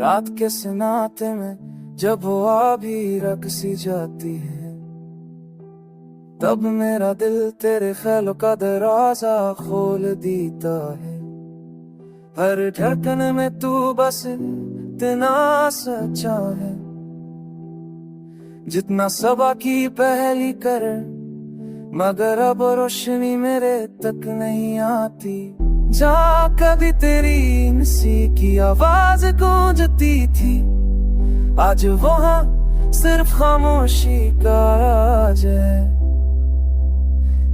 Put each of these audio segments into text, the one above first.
रात के सन्नाटे में जब हवा भी रकसी जाती है, तब मेरा दिल तेरे ख्यालों का दरवाजा खोल देता है। हर धड़कन में तू बस इतना सच्चा है, जितना सबा की पहली कर, मगर अब रोशनी मेरे तक नहीं आती। जहाँ कभी तेरी इंसी की आवाज गूंजती थी, आज वहाँ सिर्फ खामोशी का राज है।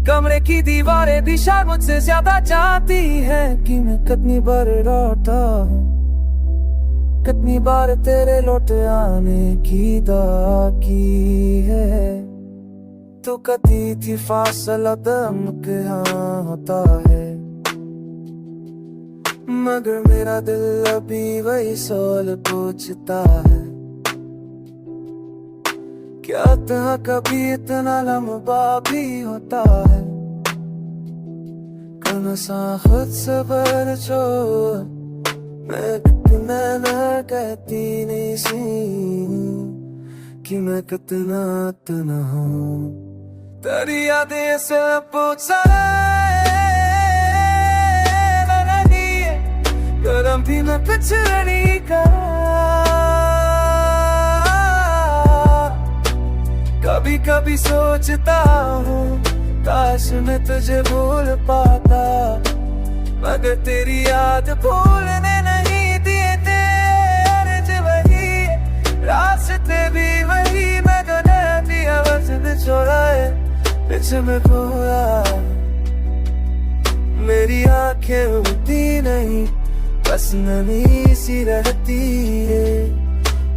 कमरे की दीवारें दिशा मुझसे ज्यादा चाहती है कि मैं कितनी बार लौटा हूँ, कितनी बार तेरे लौट आने की दुआ की है। तू कहती थी फासला दम के यहाँ होता है, मगर मेरा दिल अभी वही सवाल पूछता है। क्या था कभी इतना लंबा भी होता है? कौन सा खुद सबर छोड़ मैं कितना न कहती नहीं सी कि मैं कितना तना हूँ। तेरी यादें से पूछा गरम भी मैं पिछड़ी का, कभी कभी सोचता हूँ काश मैं तुझे भूल पाता, मगर तेरी याद भूलने नहीं दिए तेरे वही रास्ते भी वही, मैं तो नदी आवाज में छोड़ा है पीछे में खोया। मेरी आंखें उठती नहीं, बस नमी सी रहती है,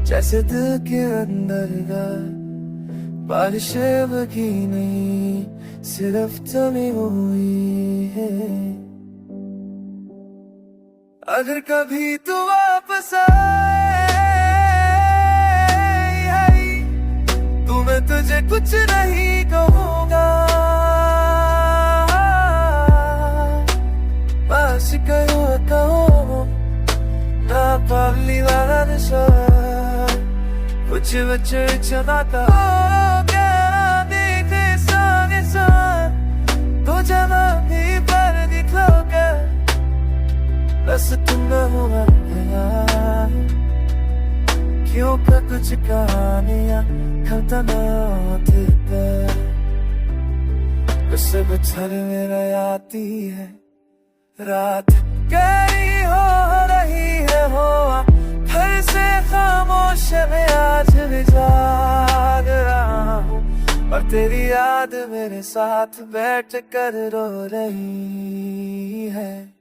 जैसे दिल के अंदर का बारिश बगी नहीं, सिर्फ जमी हुई है। अगर कभी तू वापस आए तो मैं तुझे कुछ नहीं कहूँगा, बस कहो ना पाली वाला नशा कुछ बच्चे चलाता देखे सारे साथ तो जमा भी पर दिखोगे, बस तुम हुआ क्यों का कुछ कहानियाँ खतना बस बचर मेरा आती है। रात गहरी हो रही है, हो फिर से खामोश मैं आज भी जाग रहा हूँ, और तेरी याद मेरे साथ बैठ कर रो रही है।